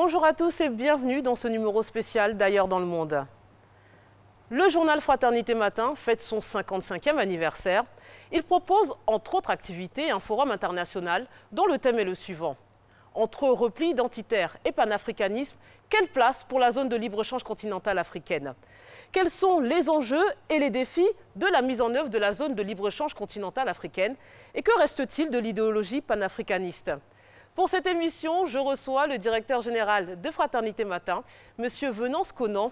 Bonjour à tous et bienvenue dans ce numéro spécial d'Ailleurs dans le monde. Le journal Fraternité Matin fête son 55e anniversaire. Il propose, entre autres activités, un forum international dont le thème est le suivant. Entre repli identitaire et panafricanisme, quelle place pour la zone de libre-échange continentale africaine? Quels sont les enjeux et les défis de la mise en œuvre de la zone de libre-échange continentale africaine? Et que reste-t-il de l'idéologie panafricaniste? Pour cette émission, je reçois le directeur général de Fraternité Matin, M. Venance Conan,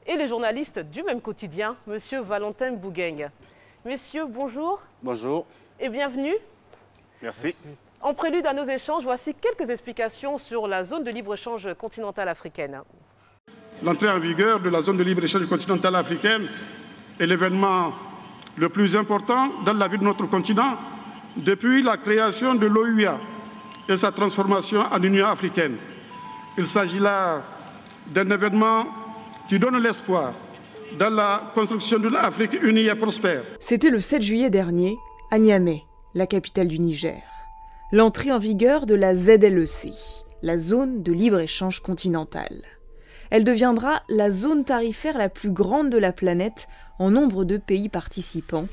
et les journalistes du même quotidien, M. Valentin Bougeng. Messieurs, bonjour. Bonjour. Et bienvenue. Merci. En prélude à nos échanges, voici quelques explications sur la zone de libre-échange continentale africaine. L'entrée en vigueur de la zone de libre-échange continentale africaine est l'événement le plus important dans la vie de notre continent depuis la création de l'OUA et sa transformation en Union africaine. Il s'agit là d'un événement qui donne l'espoir dans la construction d'une Afrique unie et prospère. C'était le 7 juillet dernier, à Niamey, la capitale du Niger. L'entrée en vigueur de la ZLEC, la zone de libre-échange continentale. Elle deviendra la zone tarifaire la plus grande de la planète en nombre de pays participants.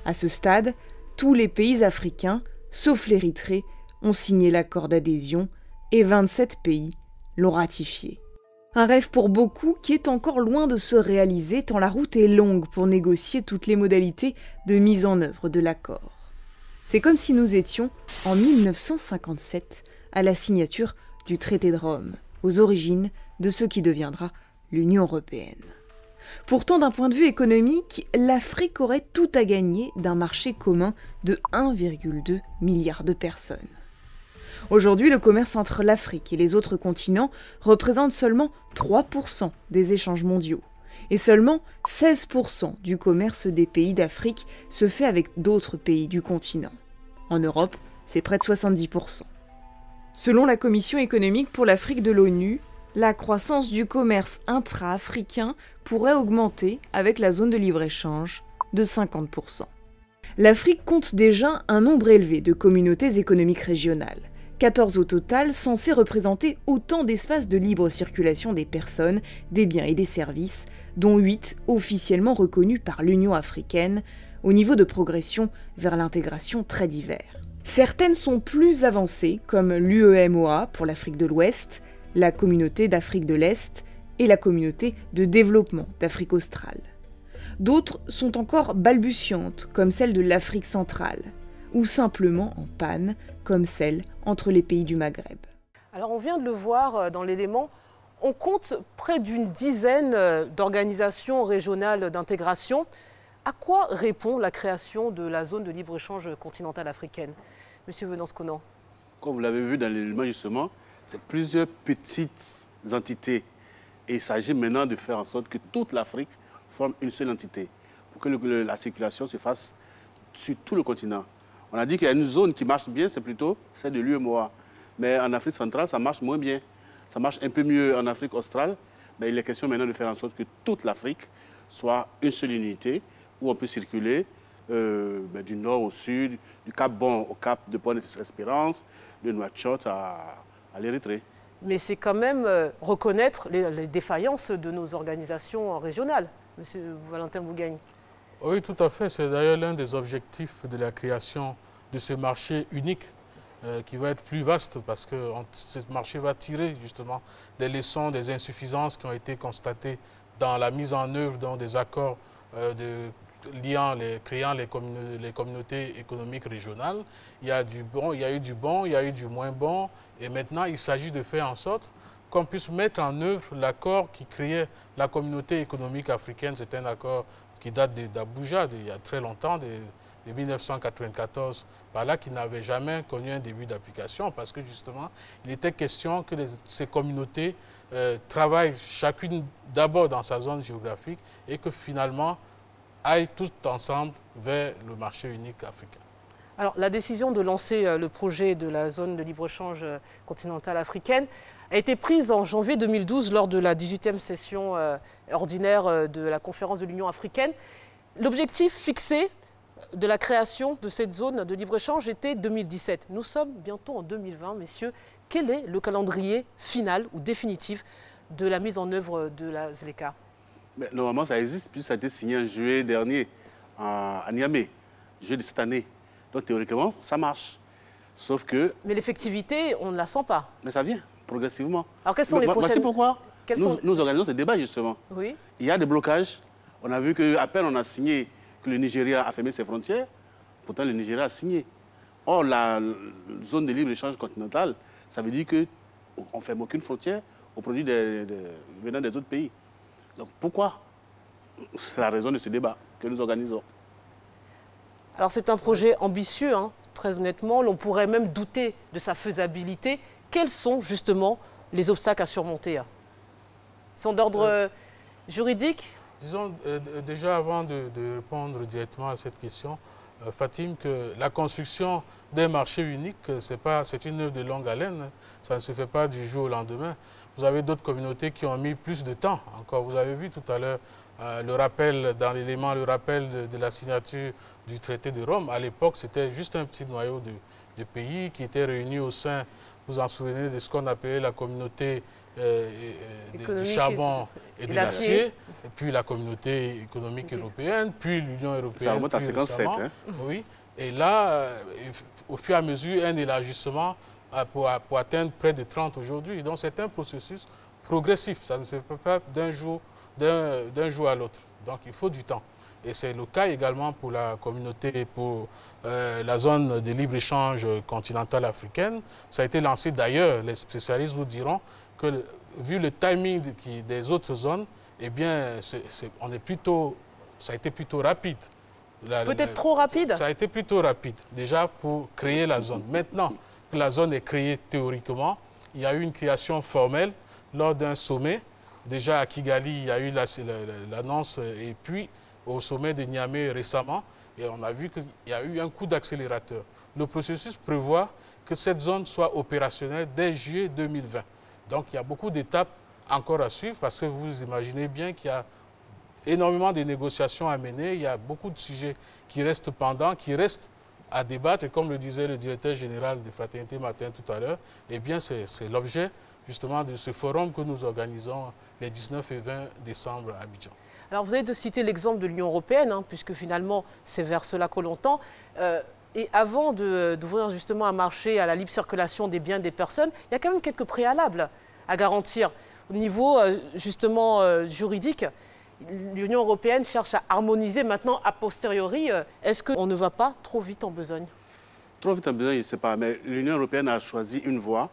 À ce stade, tous les pays africains, sauf l'Érythrée, ont signé l'accord d'adhésion et 27 pays l'ont ratifié. Un rêve pour beaucoup qui est encore loin de se réaliser tant la route est longue pour négocier toutes les modalités de mise en œuvre de l'accord. C'est comme si nous étions en 1957 à la signature du traité de Rome, aux origines de ce qui deviendra l'Union européenne. Pourtant, d'un point de vue économique, l'Afrique aurait tout à gagner d'un marché commun de 1,2 milliard de personnes. Aujourd'hui, le commerce entre l'Afrique et les autres continents représente seulement 3% des échanges mondiaux. Et seulement 16% du commerce des pays d'Afrique se fait avec d'autres pays du continent. En Europe, c'est près de 70%. Selon la Commission économique pour l'Afrique de l'ONU, la croissance du commerce intra-africain pourrait augmenter avec la zone de libre-échange de 50%. L'Afrique compte déjà un nombre élevé de communautés économiques régionales. 14 au total, censés représenter autant d'espaces de libre circulation des personnes, des biens et des services, dont 8 officiellement reconnus par l'Union africaine, au niveau de progression vers l'intégration très divers. Certaines sont plus avancées, comme l'UEMOA pour l'Afrique de l'Ouest, la Communauté d'Afrique de l'Est et la Communauté de développement d'Afrique australe. D'autres sont encore balbutiantes, comme celle de l'Afrique centrale, ou simplement en panne, comme celle entre les pays du Maghreb. Alors on vient de le voir dans l'élément, on compte près d'une dizaine d'organisations régionales d'intégration. À quoi répond la création de la zone de libre-échange continentale africaine? Monsieur Venance Conan. Comme vous l'avez vu dans l'élément justement, c'est plusieurs petites entités. Et il s'agit maintenant de faire en sorte que toute l'Afrique forme une seule entité, pour que la circulation se fasse sur tout le continent. On a dit qu'il y a une zone qui marche bien, c'est plutôt celle de l'UEMOA. Mais en Afrique centrale, ça marche moins bien. Ça marche un peu mieux en Afrique australe. Mais il est question maintenant de faire en sorte que toute l'Afrique soit une seule unité, où on peut circuler du nord au sud, du Cap Bon au Cap de Bonne-Espérance, de Nouakchott à l'Érythrée. Mais c'est quand même reconnaître les défaillances de nos organisations régionales, Monsieur Valentin Bougeng. Oui, tout à fait. C'est d'ailleurs l'un des objectifs de la création de ce marché unique qui va être plus vaste parce que ce marché va tirer justement des leçons, des insuffisances qui ont été constatées dans la mise en œuvre des accords créant les communautés économiques régionales. Il y a du bon, il y a eu du bon, il y a eu du moins bon. Et maintenant, il s'agit de faire en sorte qu'on puisse mettre en œuvre l'accord qui créait la communauté économique africaine. C'est un accord qui date d'Abuja, il y a très longtemps, de 1994, par là, qui n'avait jamais connu un début d'application, parce que justement, il était question que ces communautés travaillent chacune d'abord dans sa zone géographique et que finalement aillent toutes ensemble vers le marché unique africain. Alors, la décision de lancer le projet de la zone de libre-échange continentale africaine a été prise en janvier 2012 lors de la 18e session ordinaire de la conférence de l'Union africaine. L'objectif fixé de la création de cette zone de libre-échange était 2017. Nous sommes bientôt en 2020, messieurs. Quel est le calendrier final ou définitif de la mise en œuvre de la ZLECA? Normalement, ça existe, puisque ça a été signé en juillet dernier à Niamey, juillet de cette année. Donc théoriquement, ça marche. Sauf que... Mais l'effectivité, on ne la sent pas. Mais ça vient, progressivement. Alors quelles sont les prochaines... Voici pourquoi nous organisons ce débat, justement. Oui. Il y a des blocages. On a vu qu'à peine on a signé que le Nigeria a fermé ses frontières, pourtant le Nigeria a signé. Or, la zone de libre-échange continentale, ça veut dire qu'on ne ferme aucune frontière aux produits venant des autres pays. Donc pourquoi? C'est la raison de ce débat que nous organisons. Alors c'est un projet ambitieux, hein, très honnêtement. On pourrait même douter de sa faisabilité. Quels sont justement les obstacles à surmonter? Ils sont d'ordre juridique? Disons, déjà avant de répondre directement à cette question, Fatim, que la construction d'un marché unique, c'est une œuvre de longue haleine. Ça ne se fait pas du jour au lendemain. Vous avez d'autres communautés qui ont mis plus de temps encore. Vous avez vu tout à l'heure le rappel, dans l'élément, le rappel de la signature du traité de Rome. À l'époque, c'était juste un petit noyau de pays qui étaient réunis au sein, vous vous en souvenez, de ce qu'on appelait la communauté du charbon et de l'acier, et puis la communauté économique européenne, puis l'Union européenne. Ça remonte à 57. Hein? Oui. Et là, au fur et à mesure, un élargissement pour atteindre près de 30 aujourd'hui. Donc c'est un processus progressif. Ça ne se fait pas d'un jour à l'autre. Donc il faut du temps. Et c'est le cas également pour la communauté, pour la zone de libre-échange continentale africaine. Ça a été lancé d'ailleurs, les spécialistes vous diront que vu le timing des autres zones, eh bien, ça a été plutôt rapide. Peut-être trop rapide? Ça a été plutôt rapide, déjà pour créer la zone. Maintenant que la zone est créée théoriquement, il y a eu une création formelle lors d'un sommet. Déjà à Kigali, il y a eu l'annonce et puis au sommet de Niamey récemment, et on a vu qu'il y a eu un coup d'accélérateur. Le processus prévoit que cette zone soit opérationnelle dès juillet 2020. Donc il y a beaucoup d'étapes encore à suivre parce que vous imaginez bien qu'il y a énormément de négociations à mener, il y a beaucoup de sujets qui restent pendants, qui restent à débattre, et comme le disait le directeur général de Fraternité Matin tout à l'heure, eh bien c'est l'objet justement de ce forum que nous organisons les 19 et 20 décembre à Abidjan. Alors vous avez cité l'exemple de l'Union européenne, hein, puisque finalement c'est vers cela que l'on tend. Et avant d'ouvrir justement un marché à la libre circulation des biens et des personnes, il y a quand même quelques préalables à garantir. Au niveau justement juridique, l'Union européenne cherche à harmoniser maintenant a posteriori. Est-ce qu'on ne va pas trop vite en besogne? Trop vite en besogne, je ne sais pas, mais l'Union européenne a choisi une voie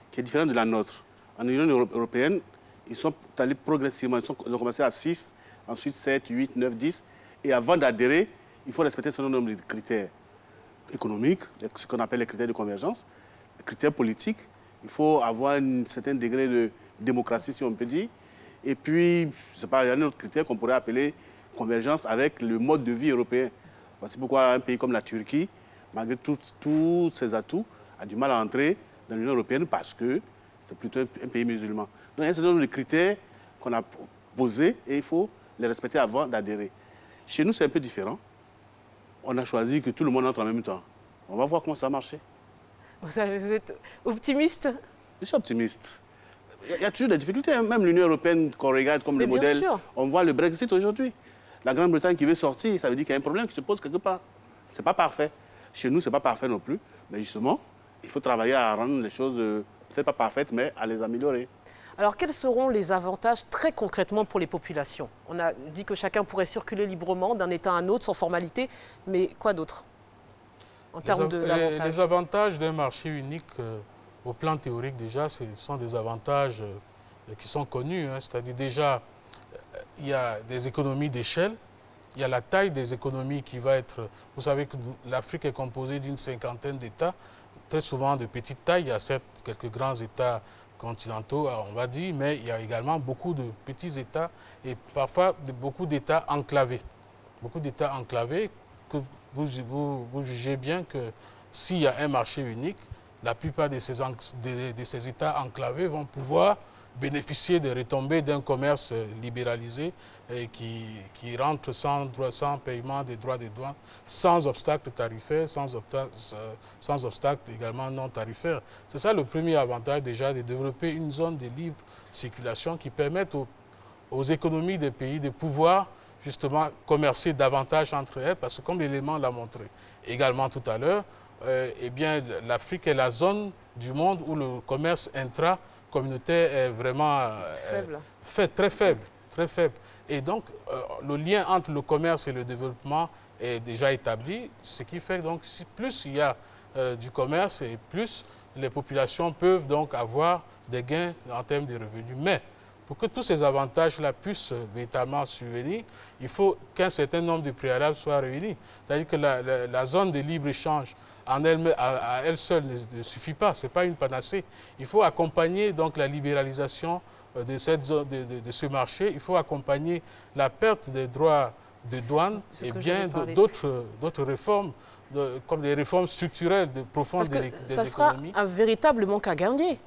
qui est différente de la nôtre. En Union européenne, ils sont allés progressivement, ils ont commencé à 6, ensuite 7, 8, 9, 10. Et avant d'adhérer, il faut respecter un certain nombre de critères économiques, ce qu'on appelle les critères de convergence, les critères politiques. Il faut avoir un certain degré de démocratie, si on peut dire. Et puis, je ne sais pas, il y a un autre critère qu'on pourrait appeler convergence avec le mode de vie européen. Voici pourquoi un pays comme la Turquie, malgré tous ses atouts, a du mal à entrer dans l'Union européenne parce que c'est plutôt un pays musulman. Donc, il y a un certain nombre de critères qu'on a posés et il faut les respecter avant d'adhérer. Chez nous, c'est un peu différent. On a choisi que tout le monde entre en même temps. On va voir comment ça va marcher. Vous êtes optimiste? Je suis optimiste. Il y a toujours des difficultés. Même l'Union européenne qu'on regarde comme le modèle, sûr. On voit le Brexit aujourd'hui. La Grande-Bretagne qui veut sortir, ça veut dire qu'il y a un problème qui se pose quelque part. Ce n'est pas parfait. Chez nous, ce n'est pas parfait non plus. Mais justement, il faut travailler à rendre les choses peut-être pas parfaites, mais à les améliorer. Alors, quels seront les avantages très concrètement pour les populations? On a dit que chacun pourrait circuler librement d'un État à un autre sans formalité, mais quoi d'autre en termes d'avantages? Les avantages d'un marché unique, au plan théorique déjà, ce sont des avantages qui sont connus. Hein. C'est-à-dire déjà, il y a des économies d'échelle, il y a la taille des économies qui va être... Vous savez que l'Afrique est composée d'une cinquantaine d'États, très souvent de petite taille. Il y a certes quelques grands États continentaux, on va dire, mais il y a également beaucoup de petits États et parfois beaucoup d'États enclavés. Beaucoup d'États enclavés que vous jugez bien que s'il y a un marché unique, la plupart de ces États enclavés vont pouvoir bénéficier des retombées d'un commerce libéralisé et qui rentre sans paiement des droits de douane, sans obstacle tarifaire, sans obstacle également non tarifaire. C'est ça le premier avantage déjà de développer une zone de libre circulation qui permette aux économies des pays de pouvoir justement commercer davantage entre elles, parce que comme l'élément l'a montré également tout à l'heure, eh bien l'Afrique est la zone du monde où le commerce intra-communautaire est vraiment très faible. Et donc le lien entre le commerce et le développement est déjà établi, ce qui fait donc si plus il y a du commerce et plus les populations peuvent donc avoir des gains en termes de revenus. Mais pour que tous ces avantages-là puissent véritablement survenir, il faut qu'un certain nombre de préalables soient réunis. C'est-à-dire que la zone de libre-échange à elle seule ne suffit pas, ce n'est pas une panacée. Il faut accompagner donc la libéralisation de ce marché, il faut accompagner la perte des droits de douane et bien d'autres réformes, comme des réformes structurelles profondes des économies. Ça sera un véritable manque à gagner,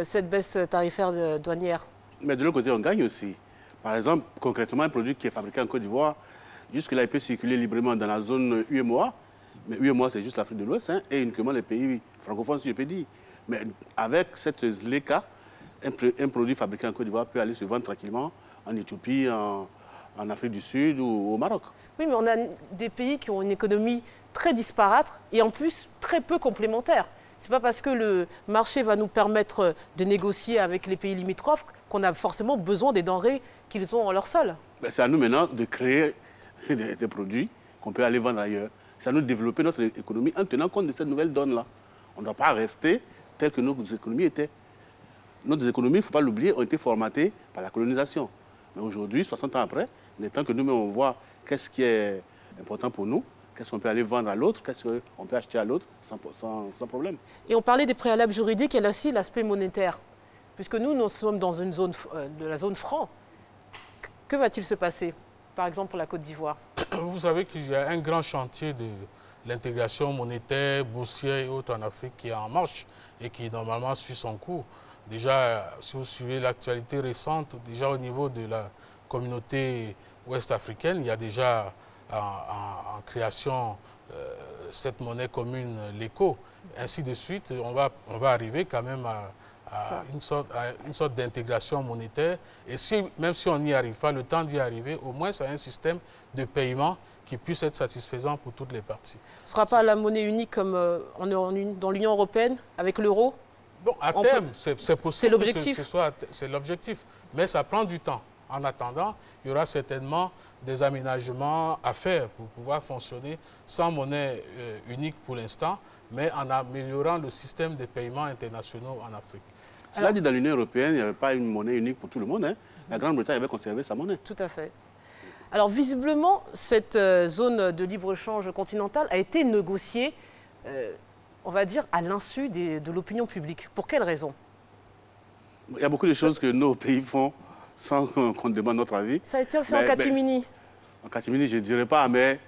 cette baisse tarifaire douanière. Mais de l'autre côté, on gagne aussi. Par exemple, concrètement, un produit qui est fabriqué en Côte d'Ivoire, jusque-là, il peut circuler librement dans la zone UEMOA. Mais UEMOA, c'est juste l'Afrique de l'Ouest, hein, et uniquement les pays francophones, si je peux dire. Mais avec cette ZLECA, un produit fabriqué en Côte d'Ivoire peut aller se vendre tranquillement en Éthiopie, en Afrique du Sud ou au Maroc. Oui, mais on a des pays qui ont une économie très disparate et en plus très peu complémentaire. Ce n'est pas parce que le marché va nous permettre de négocier avec les pays limitrophes qu'on a forcément besoin des denrées qu'ils ont en leur sol. C'est à nous maintenant de créer des produits qu'on peut aller vendre ailleurs. C'est à nous de développer notre économie en tenant compte de cette nouvelle donne-là. On ne doit pas rester tel que nos économies étaient. Nos économies, il ne faut pas l'oublier, ont été formatées par la colonisation. Mais aujourd'hui, 60 ans après, il est temps que nous-mêmes on voit qu'est-ce qui est important pour nous, qu'est-ce qu'on peut aller vendre à l'autre, qu'est-ce qu'on peut acheter à l'autre sans problème. Et on parlait des préalables juridiques, il y a aussi l'aspect monétaire. Puisque nous sommes dans une zone de la zone franc. Que va-t-il se passer, par exemple, pour la Côte d'Ivoire? Vous savez qu'il y a un grand chantier de l'intégration monétaire, boursière et autres en Afrique qui est en marche et qui normalement suit son cours. Déjà, si vous suivez l'actualité récente, déjà au niveau de la communauté ouest-africaine, il y a déjà en création cette monnaie commune, l'ECO. Ainsi de suite, on va arriver quand même à une sorte d'intégration monétaire. Et même si on n'y arrive pas, le temps d'y arriver, au moins ça a un système de paiement qui puisse être satisfaisant pour toutes les parties. Ce ne sera pas la monnaie unique comme dans l'Union européenne, avec l'euro? Bon, à terme, c'est possible. C'est l'objectif. C'est l'objectif, mais ça prend du temps. En attendant, il y aura certainement des aménagements à faire pour pouvoir fonctionner sans monnaie unique pour l'instant, mais en améliorant le système de paiements internationaux en Afrique. Cela dit, dans l'Union européenne, il n'y avait pas une monnaie unique pour tout le monde. Hein. La Grande-Bretagne avait conservé sa monnaie. Tout à fait. Alors visiblement, cette zone de libre-échange continentale a été négociée, on va dire, à l'insu de l'opinion publique. Pour quelles raisons? Il y a beaucoup de choses que nos pays font sans qu'on demande notre avis. Ça a été fait en catimini. En catimini, je ne dirais pas, mais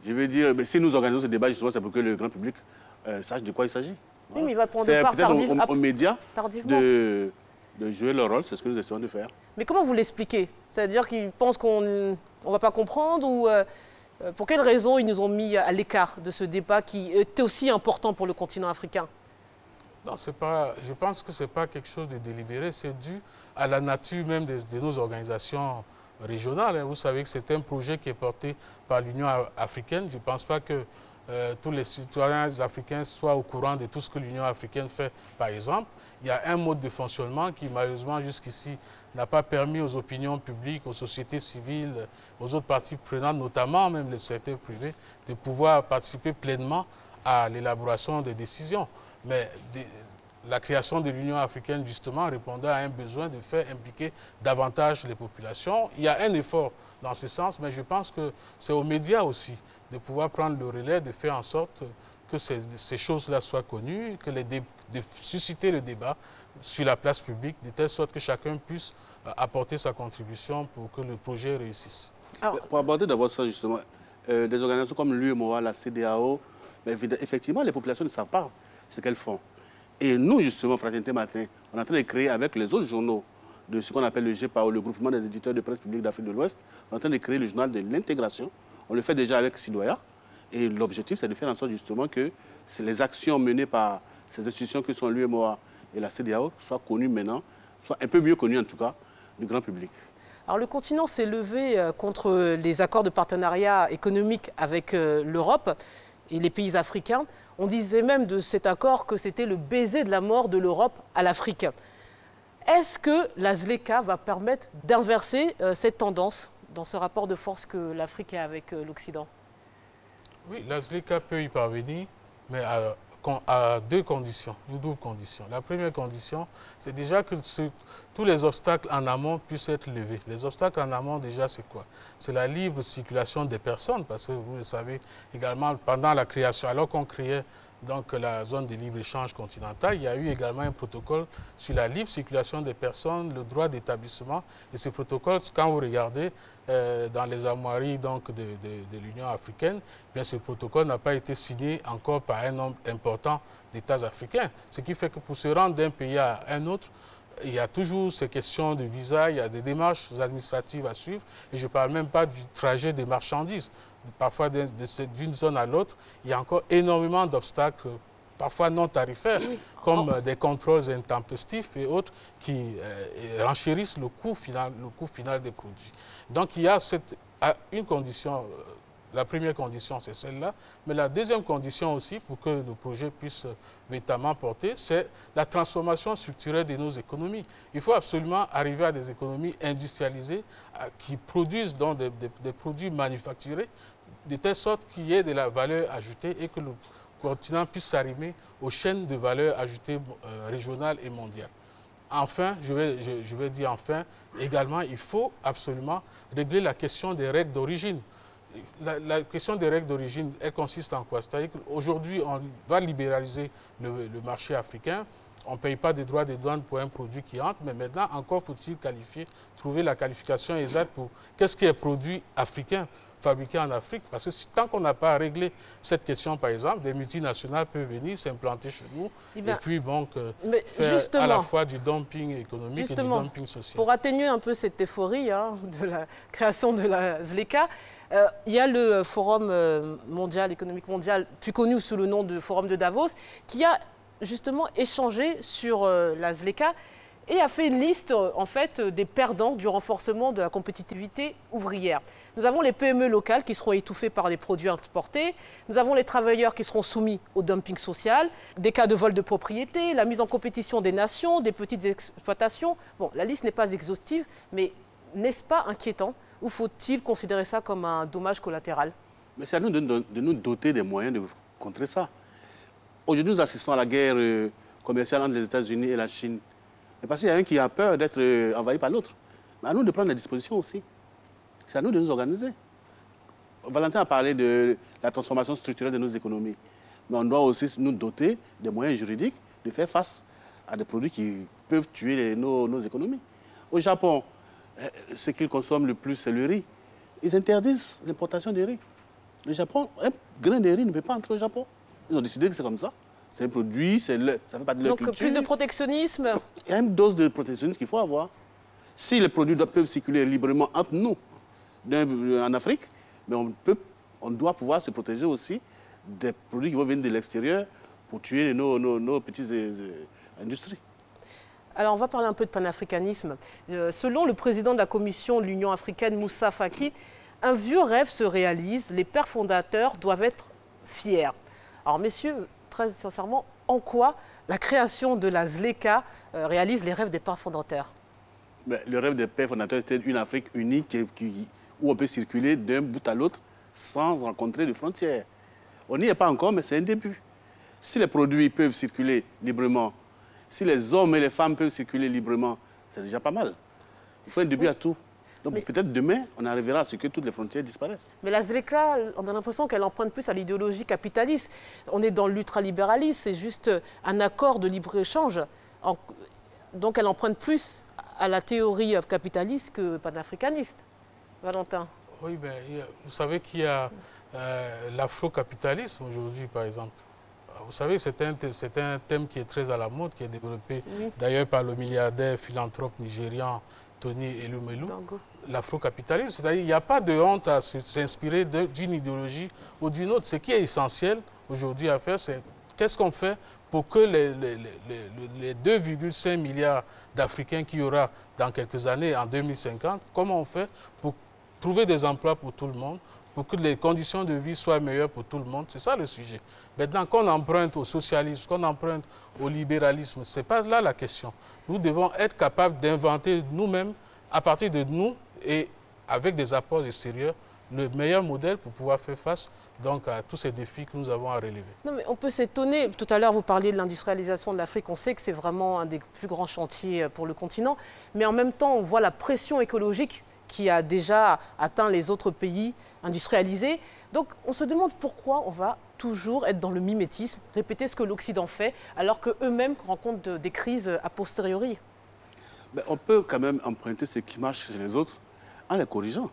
je veux dire, si nous organisons ce débat, justement, c'est pour que le grand public sache de quoi il s'agit. Voilà. Oui, mais il va prendre part peut-être aux médias de jouer leur rôle, c'est ce que nous essayons de faire. Mais comment vous l'expliquez? C'est-à-dire qu'ils pensent qu'on ne va pas comprendre ou pour quelles raisons ils nous ont mis à l'écart de ce débat qui était aussi important pour le continent africain? Non, je pense que ce n'est pas quelque chose de délibéré, c'est dû à la nature même de nos organisations régionales. Vous savez que c'est un projet qui est porté par l'Union africaine. Je ne pense pas que tous les citoyens africains soient au courant de tout ce que l'Union africaine fait, par exemple. Il y a un mode de fonctionnement qui, malheureusement, jusqu'ici, n'a pas permis aux opinions publiques, aux sociétés civiles, aux autres parties prenantes, notamment même les secteurs privés, de pouvoir participer pleinement à l'élaboration des décisions. Mais la création de l'Union africaine, justement, répondait à un besoin de faire impliquer davantage les populations. Il y a un effort dans ce sens, mais je pense que c'est aux médias aussi de pouvoir prendre le relais, de faire en sorte que ces choses-là soient connues, de susciter le débat sur la place publique, de telle sorte que chacun puisse apporter sa contribution pour que le projet réussisse. Alors, pour aborder d'abord ça, justement, des organisations comme l'UEMOA, la CEDEAO, effectivement, les populations ne savent pas ce qu'elles font. Et nous, justement, Fraternité Matin, on est en train de créer avec les autres journaux de ce qu'on appelle le GPAO, le groupement des éditeurs de presse publique d'Afrique de l'Ouest, on est en train de créer le journal de l'intégration. On le fait déjà avec Sidoya. Et l'objectif, c'est de faire en sorte justement que les actions menées par ces institutions que sont l'UMOA et la CEDEAO soient connues maintenant, soient un peu mieux connues en tout cas du grand public. Alors le continent s'est levé contre les accords de partenariat économique avec l'Europe et les pays africains. On disait même de cet accord que c'était le baiser de la mort de l'Europe à l'Afrique. Est-ce que la ZLECA va permettre d'inverser cette tendance dans ce rapport de force que l'Afrique a avec l'Occident? Oui, la ZLECA peut y parvenir, mais à deux conditions, une double condition. La première condition, c'est déjà que tous les obstacles en amont puissent être levés. Les obstacles en amont, déjà, c'est quoi? C'est la libre circulation des personnes, parce que vous le savez également, pendant la création, alors qu'on créait donc la zone de libre-échange continentale, il y a eu également un protocole sur la libre circulation des personnes, le droit d'établissement. Et ce protocole, quand vous regardez dans les armoiries donc, de l'Union africaine, bien, ce protocole n'a pas été signé encore par un nombre important d'États africains. Ce qui fait que pour se rendre d'un pays à un autre, il y a toujours ces questions de visa, il y a des démarches administratives à suivre. Et je ne parle même pas du trajet des marchandises. Parfois, d'une zone à l'autre, il y a encore énormément d'obstacles, parfois non tarifaires, comme des contrôles intempestifs et autres qui renchérissent le coût final des produits. Donc, il y a une condition. La première condition, c'est celle-là. Mais la deuxième condition aussi, pour que le projet puisse véritablement porter, c'est la transformation structurelle de nos économies. Il faut absolument arriver à des économies industrialisées qui produisent donc des produits manufacturés, de telle sorte qu'il y ait de la valeur ajoutée et que le continent puisse s'arrimer aux chaînes de valeur ajoutée régionales et mondiales. Enfin, je vais dire enfin, également, il faut absolument régler la question des règles d'origine. La question des règles d'origine, elle consiste en quoi? C'est-à-dire qu'aujourd'hui, on va libéraliser le marché africain. On ne paye pas de droits de douane pour un produit qui entre, mais maintenant, encore faut-il trouver la qualification exacte pour qu'est-ce qui est produit africain, fabriqué en Afrique. Parce que tant qu'on n'a pas réglé cette question, par exemple, des multinationales peuvent venir s'implanter chez nous et puis donc faire à la fois du dumping économique et du dumping social. Pour atténuer un peu cette euphorie de la création de la ZLECA, il y a le Forum mondial, économique mondial, plus connu sous le nom de Forum de Davos, qui a justement échangé sur la ZLECA et a fait une liste en fait des perdants du renforcement de la compétitivité ouvrière. Nous avons les PME locales qui seront étouffées par des produits importés, nous avons les travailleurs qui seront soumis au dumping social, des cas de vol de propriété, la mise en compétition des nations, des petites exploitations. Bon, la liste n'est pas exhaustive, mais n'est-ce pas inquiétant ou faut-il considérer ça comme un dommage collatéral? Mais c'est à nous de nous doter des moyens de contrer ça. Aujourd'hui, nous assistons à la guerre commerciale entre les États-Unis et la Chine. Mais parce qu'il y a un qui a peur d'être envahi par l'autre. Mais à nous de prendre des dispositions aussi. C'est à nous de nous organiser. Valentin a parlé de la transformation structurelle de nos économies. Mais on doit aussi nous doter des moyens juridiques de faire face à des produits qui peuvent tuer nos économies. Au Japon, ce qu'ils consomment le plus, c'est le riz. Ils interdisent l'importation de riz. Le Japon, un grain de riz ne peut pas entrer au Japon. Ils ont décidé que c'est comme ça. C'est un produit, ça ne fait pas de leur culture. Donc plus de protectionnisme. Il y a une dose de protectionnisme qu'il faut avoir. Si les produits peuvent circuler librement entre nous en Afrique, mais on doit pouvoir se protéger aussi des produits qui vont venir de l'extérieur pour tuer nos petites industries. Alors, on va parler un peu de panafricanisme. Selon le président de la Commission de l'Union africaine, Moussa Faki, un vieux rêve se réalise, les pères fondateurs doivent être fiers. Alors, messieurs, très sincèrement, en quoi la création de la ZLECA réalise les rêves des pères fondateurs? Mais le rêve des pères fondateurs, c'était une Afrique unique où on peut circuler d'un bout à l'autre sans rencontrer de frontières. On n'y est pas encore, mais c'est un début. Si les produits peuvent circuler librement, si les hommes et les femmes peuvent circuler librement, c'est déjà pas mal. Il faut un début à tout. Donc peut-être demain, on arrivera à ce que toutes les frontières disparaissent. Mais la ZLECA, on a l'impression qu'elle emprunte plus à l'idéologie capitaliste. On est dans l'ultralibéralisme, c'est juste un accord de libre-échange. Donc elle emprunte plus à la théorie capitaliste que panafricaniste. Valentin. Oui, ben, vous savez qu'il y a l'afro-capitalisme aujourd'hui, par exemple. Vous savez, c'est un thème qui est très à la mode, qui est développé d'ailleurs par le milliardaire philanthrope nigérian Tony Elumelu. L'afrocapitalisme, c'est-à-dire qu'il n'y a pas de honte à s'inspirer d'une idéologie ou d'une autre. Ce qui est essentiel aujourd'hui à faire, c'est qu'est-ce qu'on fait pour que les 2,5 milliards d'Africains qu'il y aura dans quelques années, en 2050, comment on fait pour trouver des emplois pour tout le monde, pour que les conditions de vie soient meilleures pour tout le monde. C'est ça le sujet. Maintenant, qu'on emprunte au socialisme, qu'on emprunte au libéralisme, ce n'est pas là la question. Nous devons être capables d'inventer nous-mêmes, à partir de nous et avec des apports extérieurs, le meilleur modèle pour pouvoir faire face donc, à tous ces défis que nous avons à relever. Non, mais on peut s'étonner. Tout à l'heure, vous parliez de l'industrialisation de l'Afrique. On sait que c'est vraiment un des plus grands chantiers pour le continent. Mais en même temps, on voit la pression écologique qui a déjà atteint les autres pays industrialisés. Donc, on se demande pourquoi on va toujours être dans le mimétisme, répéter ce que l'Occident fait, alors qu'eux-mêmes rencontrent des crises a posteriori. Ben, on peut quand même emprunter ce qui marche chez les autres en les corrigeant.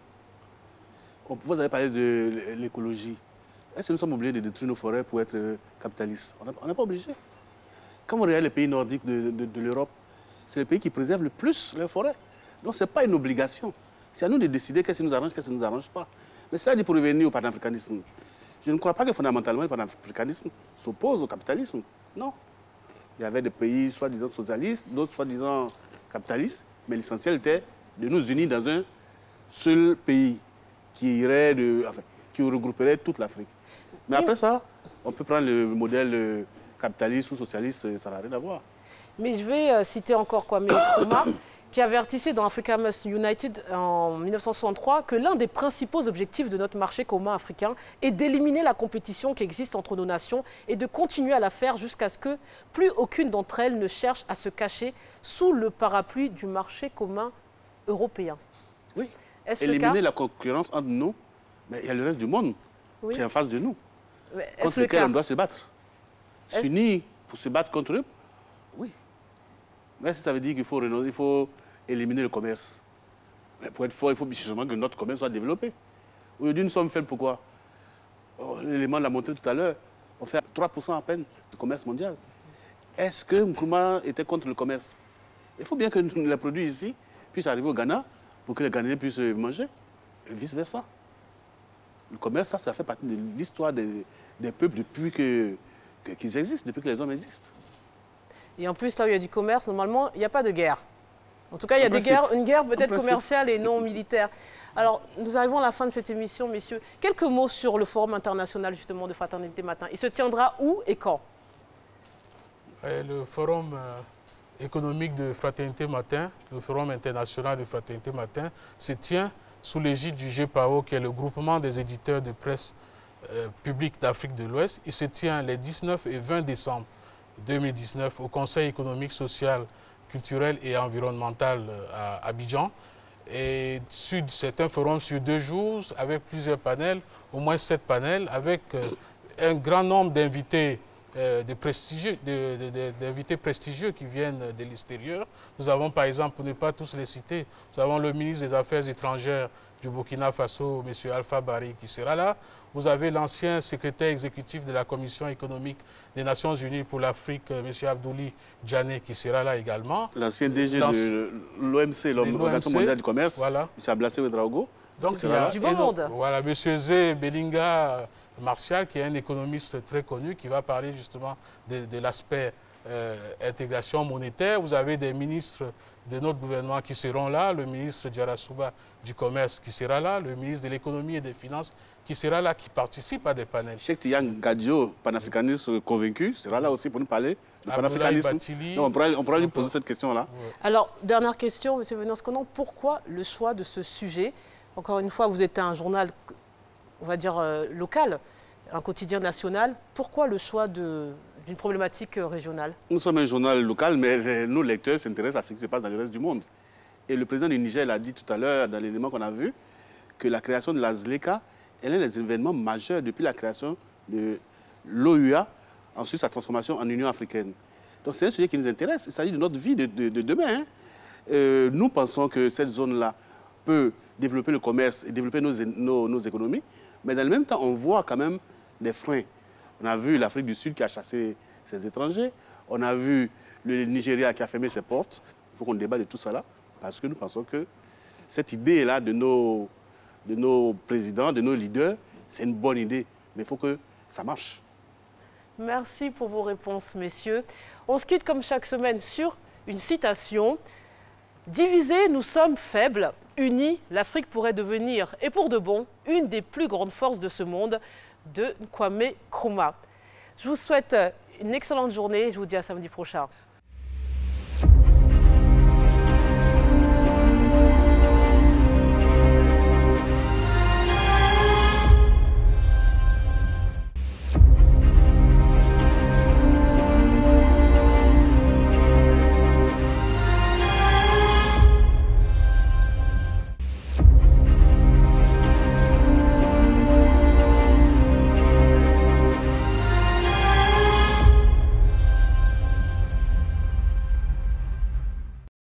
Vous avez parlé de l'écologie. Est-ce que nous sommes obligés de détruire nos forêts pour être capitalistes? On n'est pas obligé. Quand on regarde les pays nordiques de l'Europe, c'est les pays qui préservent le plus leurs forêts. Donc, ce n'est pas une obligation. C'est à nous de décider qu'est-ce qui nous arrange, qu'est-ce qui ne nous arrange pas. Mais cela dit pour revenir au panafricanisme. Je ne crois pas que fondamentalement le panafricanisme s'oppose au capitalisme. Non. Il y avait des pays soi-disant socialistes, d'autres soi-disant capitalistes, mais l'essentiel était de nous unir dans un seul pays qui regrouperait toute l'Afrique. Mais après ça, on peut prendre le modèle capitaliste ou socialiste, ça n'a rien à voir. Mais je vais citer encore Kwame Nkrumah, qui avertissait dans Africa Must United en 1963 que l'un des principaux objectifs de notre marché commun africain est d'éliminer la compétition qui existe entre nos nations et de continuer à la faire jusqu'à ce que plus aucune d'entre elles ne cherche à se cacher sous le parapluie du marché commun européen. Oui, éliminer la concurrence entre nous, mais il y a le reste du monde qui est en face de nous, contre lequel on doit se battre. S'unir pour se battre contre eux, oui. Mais ça veut dire qu'il faut renoncer, il faut éliminer le commerce. Mais pour être fort, il faut justement que notre commerce soit développé. Aujourd'hui, nous sommes faits pourquoi? L'élément l'a montré tout à l'heure. On fait 3% à peine de commerce mondial. Est-ce que Nkrumah était contre le commerce? Il faut bien que les produits ici puissent arriver au Ghana pour que les Ghanais puissent manger, et vice-versa. Le commerce, ça fait partie de l'histoire des peuples depuis qu'ils existent, depuis que les hommes existent. Et en plus, là où il y a du commerce, normalement, il n'y a pas de guerre. En tout cas, il y a une guerre peut-être commerciale et non militaire. Alors, nous arrivons à la fin de cette émission, messieurs. Quelques mots sur le Forum international, justement, de Fraternité Matin. Il se tiendra où et quand? Le Forum économique de Fraternité Matin, le Forum international de Fraternité Matin, se tient sous l'égide du GPAO, qui est le groupement des éditeurs de presse publique d'Afrique de l'Ouest. Il se tient les 19 et 20 décembre 2019 au Conseil économique, social, culturel et environnemental à Abidjan. Et c'est un forum sur 2 jours avec plusieurs panels, au moins 7 panels, avec un grand nombre d'invités d'invités prestigieux qui viennent de l'extérieur. Nous avons par exemple, pour ne pas tous les citer, nous avons le ministre des Affaires étrangères du Burkina Faso, M. Alpha Barry, qui sera là. Vous avez l'ancien secrétaire exécutif de la Commission économique des Nations Unies pour l'Afrique, M. Abdouli Djané, qui sera là également. L'ancien DG de l'OMC, l'Organisation mondiale du commerce, voilà. M. Ablassé Ouedraogo. Donc il y a du bon monde. Voilà, M. Zé Belinga Martial, qui est un économiste très connu, qui va parler justement de l'aspect intégration monétaire. Vous avez des ministres de notre gouvernement qui seront là, le ministre Diarra-Souba du commerce qui sera là, le ministre de l'économie et des finances qui sera là, qui participe à des panels. Cheikh Tidiane Gadio, panafricaniste convaincu, sera là aussi pour nous parler du panafricanisme. On pourra lui poser cette question-là. Ouais. Alors, dernière question, M. Venance Conan, pourquoi le choix de ce sujet? Encore une fois, vous êtes un journal, on va dire, local, un quotidien national. Pourquoi le choix d'une problématique régionale? Nous sommes un journal local, mais nos lecteurs s'intéressent à ce qui se passe dans le reste du monde. Et le président du Niger l'a dit tout à l'heure, dans l'élément qu'on a vu, que la création de la ZLECA est l'un des événements majeurs depuis la création de l'OUA, ensuite sa transformation en Union africaine. Donc c'est un sujet qui nous intéresse. Il s'agit de notre vie de demain. Nous pensons que cette zone-là peut développer le commerce et développer nos économies, mais dans le même temps, on voit quand même des freins. On a vu l'Afrique du Sud qui a chassé ses étrangers. On a vu le Nigeria qui a fermé ses portes. Il faut qu'on débatte de tout ça là, parce que nous pensons que cette idée-là de nos présidents, de nos leaders, c'est une bonne idée. Mais il faut que ça marche. Merci pour vos réponses, messieurs. On se quitte comme chaque semaine sur une citation. Divisés, nous sommes faibles. Unis, l'Afrique pourrait devenir, et pour de bon, une des plus grandes forces de ce monde, de Kwame Nkrumah. Je vous souhaite une excellente journée. Je vous dis à samedi prochain.